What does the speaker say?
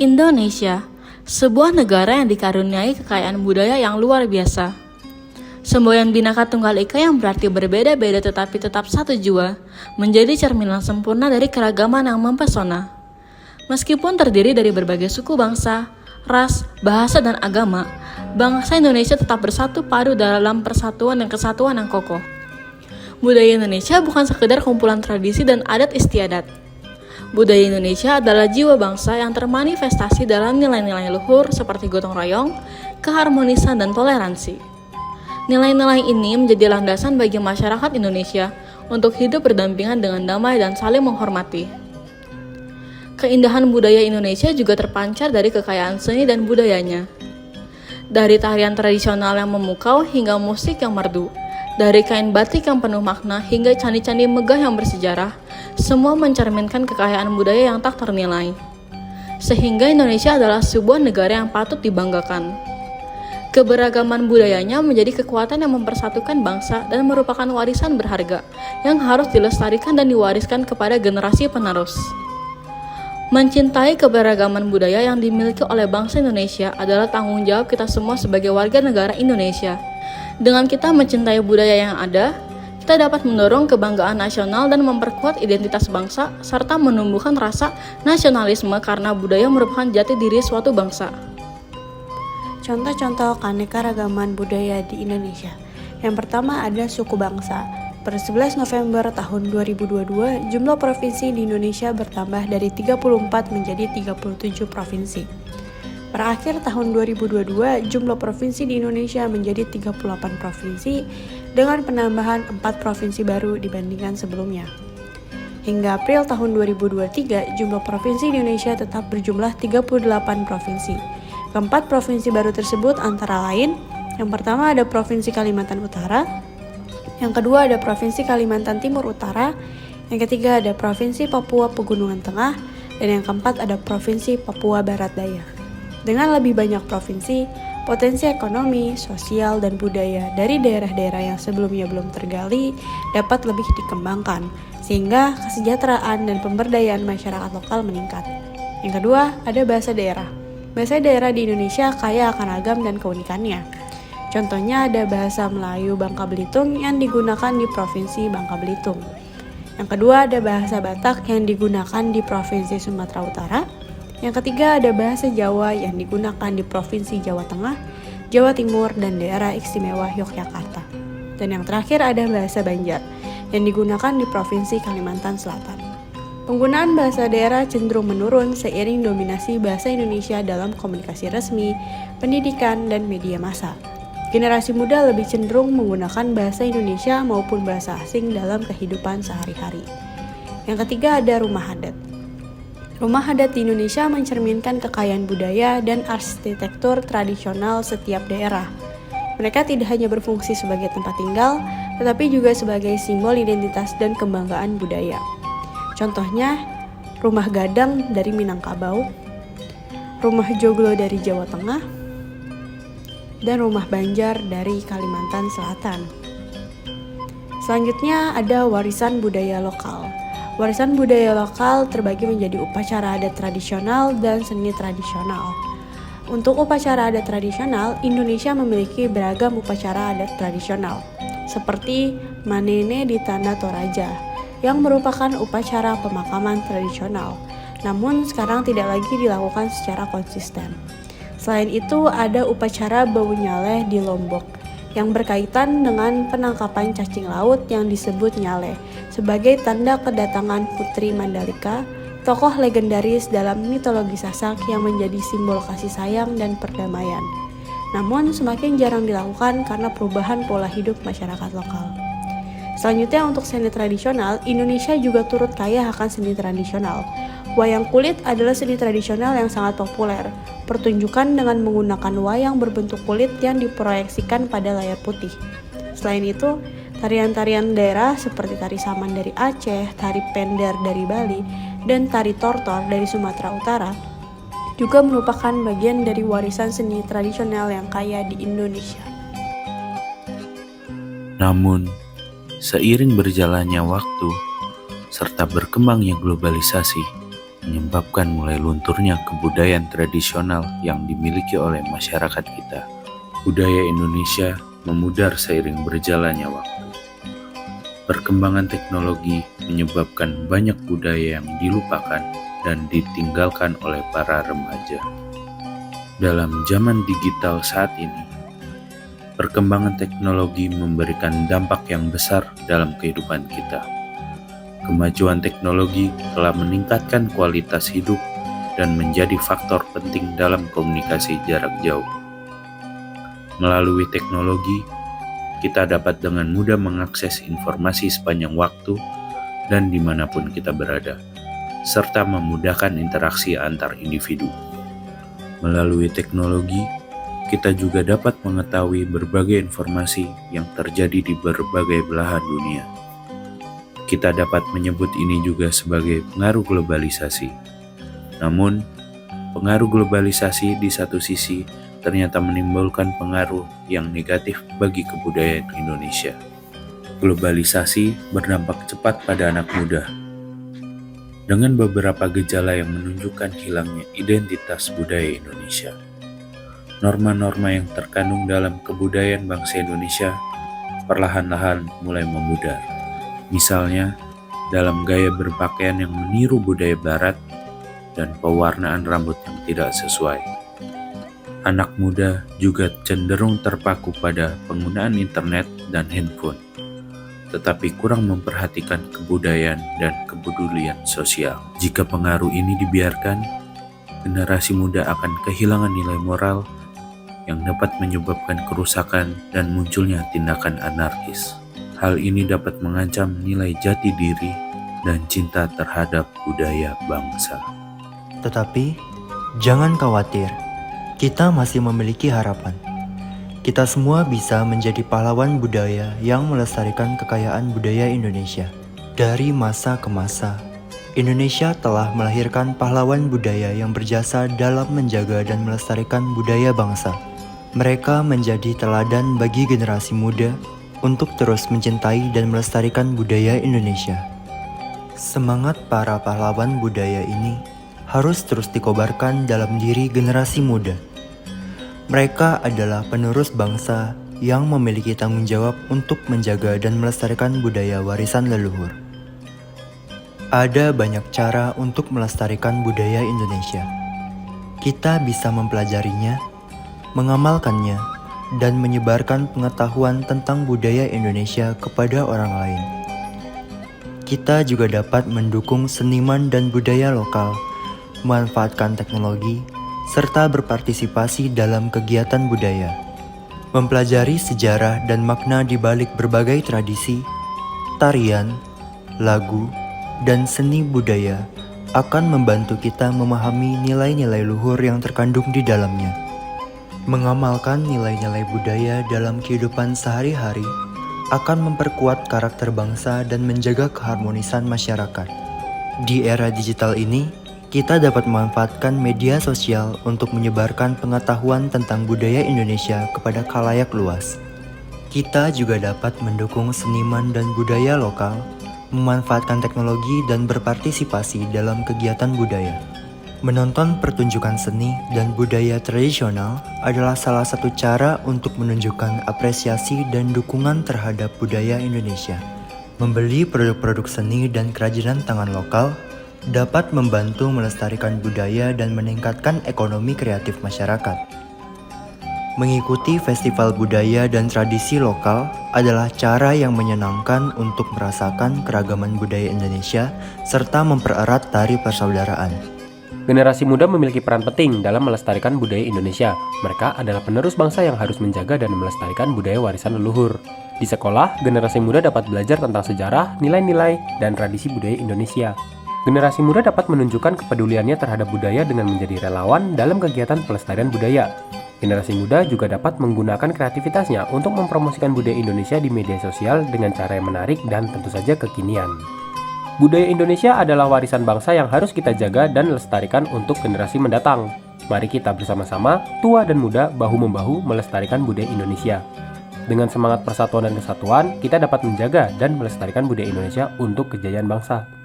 Indonesia, sebuah negara yang dikaruniai kekayaan budaya yang luar biasa. Semboyan Bhinneka Tunggal Ika yang berarti berbeda-beda tetapi tetap satu jua, menjadi cerminan sempurna dari keragaman yang mempesona. Meskipun terdiri dari berbagai suku bangsa, ras, bahasa, dan agama, bangsa Indonesia tetap bersatu padu dalam persatuan dan kesatuan yang kokoh. Budaya Indonesia bukan sekedar kumpulan tradisi dan adat istiadat. Budaya Indonesia adalah jiwa bangsa yang termanifestasi dalam nilai-nilai luhur seperti gotong royong, keharmonisan, dan toleransi. Nilai-nilai ini menjadi landasan bagi masyarakat Indonesia untuk hidup berdampingan dengan damai dan saling menghormati. Keindahan budaya Indonesia juga terpancar dari kekayaan seni dan budayanya. Dari tarian tradisional yang memukau hingga musik yang merdu, dari kain batik yang penuh makna hingga candi-candi megah yang bersejarah, semua mencerminkan kekayaan budaya yang tak ternilai. Sehingga Indonesia adalah sebuah negara yang patut dibanggakan. Keberagaman budayanya menjadi kekuatan yang mempersatukan bangsa dan merupakan warisan berharga yang harus dilestarikan dan diwariskan kepada generasi penerus. Mencintai keberagaman budaya yang dimiliki oleh bangsa Indonesia adalah tanggung jawab kita semua sebagai warga negara Indonesia. Dengan kita mencintai budaya yang ada, kita dapat mendorong kebanggaan nasional dan memperkuat identitas bangsa, serta menumbuhkan rasa nasionalisme karena budaya merupakan jati diri suatu bangsa. Contoh-contoh keanekaragaman budaya di Indonesia. Yang pertama ada suku bangsa. Per 11 November tahun 2022, jumlah provinsi di Indonesia bertambah dari 34 menjadi 37 provinsi. Per akhir tahun 2022, jumlah provinsi di Indonesia menjadi 38 provinsi dengan penambahan 4 provinsi baru dibandingkan sebelumnya. Hingga April tahun 2023, jumlah provinsi di Indonesia tetap berjumlah 38 provinsi. Keempat provinsi baru tersebut antara lain, yang pertama ada Provinsi Kalimantan Utara, yang kedua ada Provinsi Kalimantan Timur Utara, yang ketiga ada Provinsi Papua Pegunungan Tengah, dan yang keempat ada Provinsi Papua Barat Daya. Dengan lebih banyak provinsi, potensi ekonomi, sosial, dan budaya dari daerah-daerah yang sebelumnya belum tergali dapat lebih dikembangkan, sehingga kesejahteraan dan pemberdayaan masyarakat lokal meningkat. Yang kedua, ada bahasa daerah. Bahasa daerah di Indonesia kaya akan ragam dan keunikannya. Contohnya ada bahasa Melayu Bangka Belitung yang digunakan di Provinsi Bangka Belitung. Yang kedua ada bahasa Batak yang digunakan di Provinsi Sumatera Utara. Yang ketiga ada bahasa Jawa yang digunakan di Provinsi Jawa Tengah, Jawa Timur, dan daerah istimewa Yogyakarta. Dan yang terakhir ada bahasa Banjar yang digunakan di Provinsi Kalimantan Selatan. Penggunaan bahasa daerah cenderung menurun seiring dominasi bahasa Indonesia dalam komunikasi resmi, pendidikan, dan media massa. Generasi muda lebih cenderung menggunakan bahasa Indonesia maupun bahasa asing dalam kehidupan sehari-hari. Yang ketiga ada rumah adat. Rumah adat di Indonesia mencerminkan kekayaan budaya dan arsitektur tradisional setiap daerah. Mereka tidak hanya berfungsi sebagai tempat tinggal, tetapi juga sebagai simbol identitas dan kebanggaan budaya. Contohnya, rumah gadang dari Minangkabau, rumah joglo dari Jawa Tengah, dan rumah Banjar dari Kalimantan Selatan. Selanjutnya ada warisan budaya lokal. Warisan budaya lokal terbagi menjadi upacara adat tradisional dan seni tradisional. Untuk upacara adat tradisional, Indonesia memiliki beragam upacara adat tradisional, seperti Manene di Tanah Toraja, yang merupakan upacara pemakaman tradisional, namun sekarang tidak lagi dilakukan secara konsisten. Selain itu, ada upacara Bau Nyale di Lombok, yang berkaitan dengan penangkapan cacing laut yang disebut nyale, sebagai tanda kedatangan Putri Mandalika, tokoh legendaris dalam mitologi Sasak yang menjadi simbol kasih sayang dan perdamaian. Namun semakin jarang dilakukan karena perubahan pola hidup masyarakat lokal. Selanjutnya untuk seni tradisional, Indonesia juga turut kaya akan seni tradisional. Wayang kulit adalah seni tradisional yang sangat populer. Pertunjukan dengan menggunakan wayang berbentuk kulit yang diproyeksikan pada layar putih. Selain itu, tarian-tarian daerah seperti tari saman dari Aceh, tari pender dari Bali, dan tari tortor dari Sumatera Utara juga merupakan bagian dari warisan seni tradisional yang kaya di Indonesia. Namun, seiring berjalannya waktu serta berkembangnya globalisasi, menyebabkan mulai lunturnya kebudayaan tradisional yang dimiliki oleh masyarakat kita. Budaya Indonesia memudar seiring berjalannya waktu. Perkembangan teknologi menyebabkan banyak budaya yang dilupakan dan ditinggalkan oleh para remaja. Dalam zaman digital saat ini, perkembangan teknologi memberikan dampak yang besar dalam kehidupan kita. Kemajuan teknologi telah meningkatkan kualitas hidup dan menjadi faktor penting dalam komunikasi jarak jauh. Melalui teknologi, kita dapat dengan mudah mengakses informasi sepanjang waktu dan dimanapun kita berada, serta memudahkan interaksi antar individu. Melalui teknologi, kita juga dapat mengetahui berbagai informasi yang terjadi di berbagai belahan dunia. Kita dapat menyebut ini juga sebagai pengaruh globalisasi. Namun, pengaruh globalisasi di satu sisi ternyata menimbulkan pengaruh yang negatif bagi kebudayaan Indonesia. Globalisasi berdampak cepat pada anak muda, dengan beberapa gejala yang menunjukkan hilangnya identitas budaya Indonesia. Norma-norma yang terkandung dalam kebudayaan bangsa Indonesia perlahan-lahan mulai memudar. Misalnya, dalam gaya berpakaian yang meniru budaya barat dan pewarnaan rambut yang tidak sesuai. Anak muda juga cenderung terpaku pada penggunaan internet dan handphone, tetapi kurang memperhatikan kebudayaan dan kepedulian sosial. Jika pengaruh ini dibiarkan, generasi muda akan kehilangan nilai moral yang dapat menyebabkan kerusakan dan munculnya tindakan anarkis. Hal ini dapat mengancam nilai jati diri dan cinta terhadap budaya bangsa. Tetapi, jangan khawatir, kita masih memiliki harapan. Kita semua bisa menjadi pahlawan budaya yang melestarikan kekayaan budaya Indonesia. Dari masa ke masa, Indonesia telah melahirkan pahlawan budaya yang berjasa dalam menjaga dan melestarikan budaya bangsa. Mereka menjadi teladan bagi generasi muda untuk terus mencintai dan melestarikan budaya Indonesia. Semangat para pahlawan budaya ini harus terus dikobarkan dalam diri generasi muda. Mereka adalah penerus bangsa yang memiliki tanggung jawab untuk menjaga dan melestarikan budaya warisan leluhur. Ada banyak cara untuk melestarikan budaya Indonesia. Kita bisa mempelajarinya, mengamalkannya, dan menyebarkan pengetahuan tentang budaya Indonesia kepada orang lain. Kita juga dapat mendukung seniman dan budaya lokal, memanfaatkan teknologi, serta berpartisipasi dalam kegiatan budaya. Mempelajari sejarah dan makna di balik berbagai tradisi, tarian, lagu, dan seni budaya akan membantu kita memahami nilai-nilai luhur yang terkandung di dalamnya. Mengamalkan nilai-nilai budaya dalam kehidupan sehari-hari akan memperkuat karakter bangsa dan menjaga keharmonisan masyarakat. Di era digital ini, kita dapat memanfaatkan media sosial untuk menyebarkan pengetahuan tentang budaya Indonesia kepada khalayak luas. Kita juga dapat mendukung seniman dan budaya lokal, memanfaatkan teknologi dan berpartisipasi dalam kegiatan budaya. Menonton pertunjukan seni dan budaya tradisional adalah salah satu cara untuk menunjukkan apresiasi dan dukungan terhadap budaya Indonesia. Membeli produk-produk seni dan kerajinan tangan lokal dapat membantu melestarikan budaya dan meningkatkan ekonomi kreatif masyarakat. Mengikuti festival budaya dan tradisi lokal adalah cara yang menyenangkan untuk merasakan keragaman budaya Indonesia serta mempererat tali persaudaraan. Generasi muda memiliki peran penting dalam melestarikan budaya Indonesia. Mereka adalah penerus bangsa yang harus menjaga dan melestarikan budaya warisan leluhur. Di sekolah, generasi muda dapat belajar tentang sejarah, nilai-nilai, dan tradisi budaya Indonesia. Generasi muda dapat menunjukkan kepeduliannya terhadap budaya dengan menjadi relawan dalam kegiatan pelestarian budaya. Generasi muda juga dapat menggunakan kreativitasnya untuk mempromosikan budaya Indonesia di media sosial dengan cara yang menarik dan tentu saja kekinian. Budaya Indonesia adalah warisan bangsa yang harus kita jaga dan lestarikan untuk generasi mendatang. Mari kita bersama-sama, tua dan muda, bahu-membahu melestarikan budaya Indonesia. Dengan semangat persatuan dan kesatuan, kita dapat menjaga dan melestarikan budaya Indonesia untuk kejayaan bangsa.